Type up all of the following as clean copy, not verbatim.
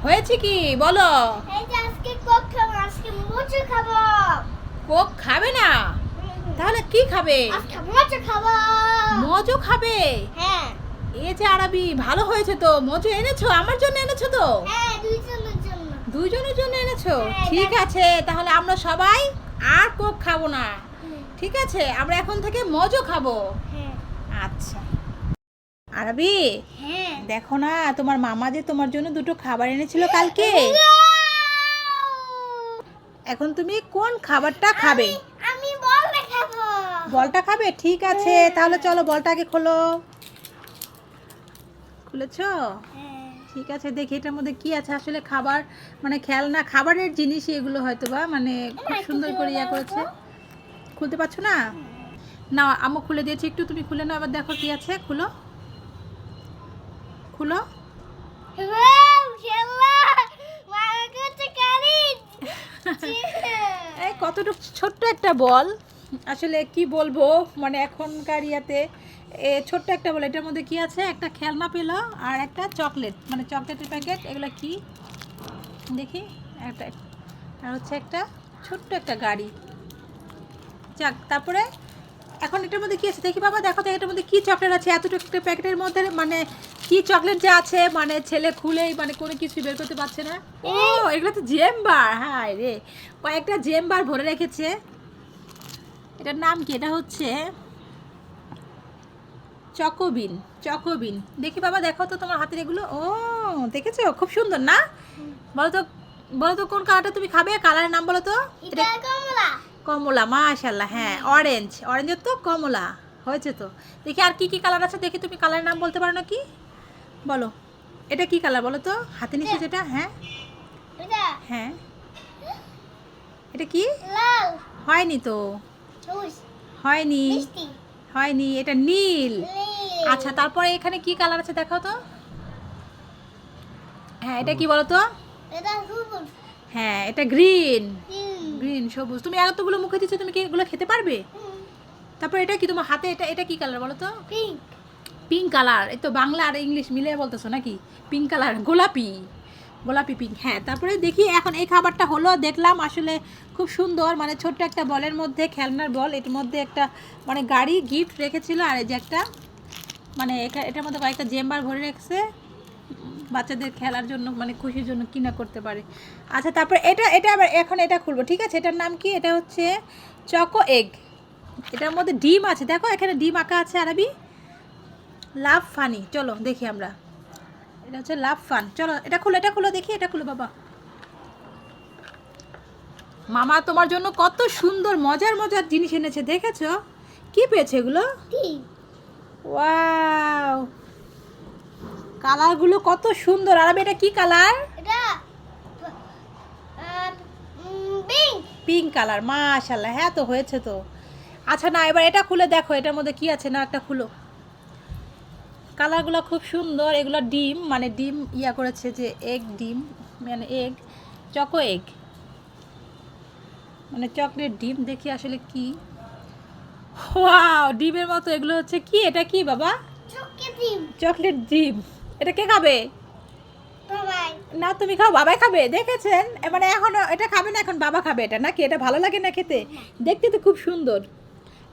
হয়েছে কি বলো? এই যে আজকে কোক খাবো, আজকে মোচা খাবো। কোক খাবে না? তাহলে কি খাবে? আজকে মোচা খাবো। মজো খাবে? হ্যাঁ এই যে আরবি ভালো হয়েছে তো, মজো এনেছো, আমার জন্য এনেছো তো? হ্যাঁ, দুইজনের জন্য। দুইজনের জন্য এনেছো? হ্যাঁ, ঠিক আছে, তাহলে আমরা সবাই আর কোক খাবো না। ঠিক আছে, আমরা এখন থেকে মজো খাবো। হ্যাঁ আচ্ছা আরবি, হ্যাঁ। দেখো না তোমার মামা যে তোমার জন্য দুটো খাবার এনেছিল কালকে। এখন তুমি কোন খাবারটা খাবে? আমি বলটা খাবো। বলটা খাবে? ঠিক আছে, তাহলে চলো বলটা আগে খোলো। খুলেছো? হ্যাঁ। ঠিক আছে, দেখি এটার মধ্যে কি আছে। আসলে খাবার মানে খেলনা খাবারের জিনিস এগুলো হয়তো বা, মানে খুব সুন্দর করে ইয়া করেছে। খুলতে পারছো না? না, আম্মু খুলে দিয়েছি, একটু তুমি খুলে নাও, আবার দেখো কি আছে। খুলো খুলো। এই কতটুকু ছোট্ট একটা বল, আসলে কি বলবো, মানে এখনকার ইয়াতে ছোট্ট একটা বল। এটার মধ্যে কি আছে? একটা খেলনা পেলো আর একটা চকলেট, মানে চকলেটের প্যাকেট। এগুলো কি দেখি? একটা আর হচ্ছে একটা ছোট্ট একটা গাড়ি। যাক, তারপরে এখন এটার মধ্যে কি আছে দেখি বাবা, দেখো তো এটার মধ্যে কি চকলেট আছে এতটুকু একটা প্যাকেটের মধ্যে। মানে কি চকলেট যে আছে, মানে ছেলে খুলেই মানে কোনো কিছু বের করতে পারছে না। ও, এগুলো তো জেমবার। হায় রে, কয়েকটা জেমবার ভরে রেখেছে। এটার নাম কি? এটা হচ্ছে চকোবিন। চকোবিন, দেখি বাবা, দেখো তো তোমার হাতের এগুলো। ও, দেখেছো? খুব সুন্দর না? বলো তো, বলো তো কোন কালারটা তুমি খাবে? কালারের নাম বলো তো। এটা কমলা। কমলা, মাশাআল্লাহ। হ্যাঁ, অরেঞ্জ। অরেঞ্জের তো কমলা হয়েছে তো। দেখি আর কি কি কালার আছে, দেখি তুমি কালারের নাম বলতে পারো নাকি? বলো, এটা কি কালার বলো তো? হাতে নিচে যেটা। হ্যাঁ এটা হ্যাঁ, এটা কি? লাল। হয়নি তো, সবুজ। হয়নি মিষ্টি। হয়নি, এটা নীল। নীল। আচ্ছা, তারপরে এখানে কি কালার আছে দেখাও তো। হ্যাঁ, এটা কি বলো তো? এটা সবুজ। হ্যাঁ, এটা গ্রিন। হুম। গ্রিন, সবুজ। তুমি এতগুলো মুখে দিচ্ছ, তুমি কি এগুলো খেতে পারবে? তারপর এটা কি তোমার হাতে? এটা এটা কি কালার বলো তো? পিঙ্ক। Pink colour. এই তো বাংলা আর ইংলিশ মিলিয়ে বলতেছো নাকি? পিঙ্ক কালার, গোলাপি। গোলাপি পিঙ্ক। হ্যাঁ, তারপরে দেখি এখন এই খাবারটা হলো, দেখলাম আসলে খুব সুন্দর, মানে ছোট্ট একটা বলের মধ্যে, খেলনার বল, এর মধ্যে একটা মানে গাড়ি গিফট রেখেছিল। আর এই যে একটা মানে এটার মধ্যে কয়েকটা জেম্বার ভরে রেখেছে, বাচ্চাদের খেলার জন্য, মানে খুশির জন্য কিনা করতে পারে। আচ্ছা, তারপর এটা এটা আবার এখন এটা খুলবো। ঠিক আছে, এটার নাম কি? এটা হচ্ছে চকো এগ। এটার মধ্যে ডিম আছে, দেখো এখানে ডিম আঁকা আছে আরবি। লাভ ফানি, চলো দেখি আমরা। এটা হচ্ছে লাভ ফান। চলো এটা খুলো, এটা খুলো দেখি, এটা খুলো বাবা। মামা তোমার জন্য কত সুন্দর মজার মজার জিনিস এনেছে, দেখেছো? কি পেয়েছে এগুলো? ডিম। ওয়াও, কালারগুলো কত সুন্দর। আর এটা কি কালার? এটা পিঙ্ক। পিঙ্ক কালার, মাশাআল্লাহ। হ্যাঁ, তো হয়েছে তো। আচ্ছা, না এবার এটা খুলে দেখো এটার মধ্যে কি আছে। না, একটা খুলো। কালারগুলো খুব সুন্দর। এগুলো ডিম, মানে ডিম ইয়া করেছে যে এগ, ডিম মানে এগ, চকো এগ, মানে চকলেট ডিম। দেখি আসলে কি। ওয়াও, ডিমের মতো এগুলো হচ্ছে কি? এটা কি বাবা? চকলেট ডিম। চকলেট ডিম। এটা কে খাবে? বাবাই। না, তুমি খাও, বাবাই খাবে। দেখেছেন, মানে এখন এটা খাবে না, এখন বাবা খাবে এটা নাকি? এটা ভালো লাগে না খেতে? দেখতে তো খুব সুন্দর।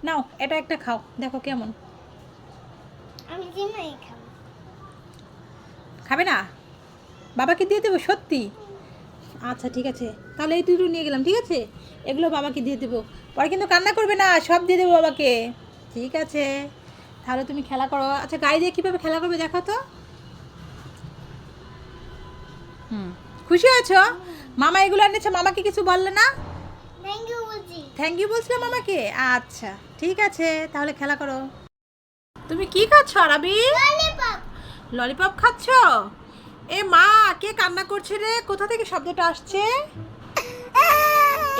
নাও এটা একটা খাও, দেখো কেমন। আমি ডিমই খাবো। খাবে না? বাবাকে দিয়ে দেবো সত্যি? আচ্ছা ঠিক আছে, তাহলে এই দুটো নিয়ে গেলাম। ঠিক আছে, এগুলো বাবাকে দিয়ে দেবো। পরে কিন্তু কান্না করবে না, সব দিয়ে দেবো বাবাকে। ঠিক আছে, তাহলে তুমি খেলা করো। আচ্ছা, গাড়ি দিয়ে কীভাবে খেলা করবে দেখো তো। খুশি হয়েছো? মামা এগুলো এনেছে, মামাকে কিছু বললে না? থ্যাংক ইউ বলছি। থ্যাংক ইউ বলছিলাম মামাকে। আচ্ছা ঠিক আছে, তাহলে খেলা করো। তুমি কি খাচ্ছ আরবি? ললিপপ। ললিপপ খাচ্ছ? এ মা, কে কান্না করছে রে? কোথা থেকে শব্দটা আসছে?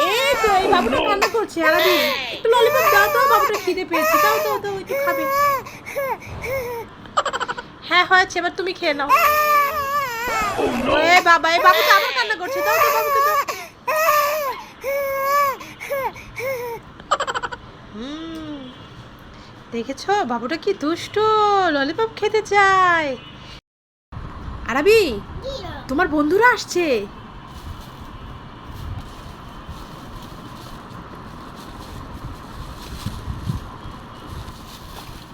এই তো এই বাবুটা কান্না করছে। আরবি, একটু ললিপপ দাও তো, বাবুটা খিদে পেয়েছে। দাও তো, দাও, একটু খাবে। হ্যাঁ হয়েছে, এবার তুমি খেয়ে নাও। এ বাবা, এই বাবুটা আবার কান্না করছে। দাও তো বাবুকে, দাও। দেখেছো বাবুটা কি দুষ্ট, ললিপপ খেতে চায়। আরবি, কি তোমার বন্ধুরা আসছে।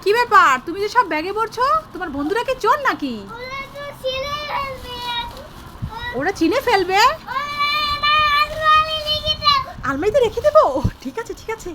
কি ব্যাপার, তুমি যে সব ব্যাগে পড়ছো, তোমার বন্ধুরা কি চোর নাকি? ওরা তো ছিলে ফেলবে। ওরা চিনে ফেলবে। ওরা না আলমারি লিখে দাও। আলমারিতে রেখে দেবো, ঠিক আছে ঠিক আছে।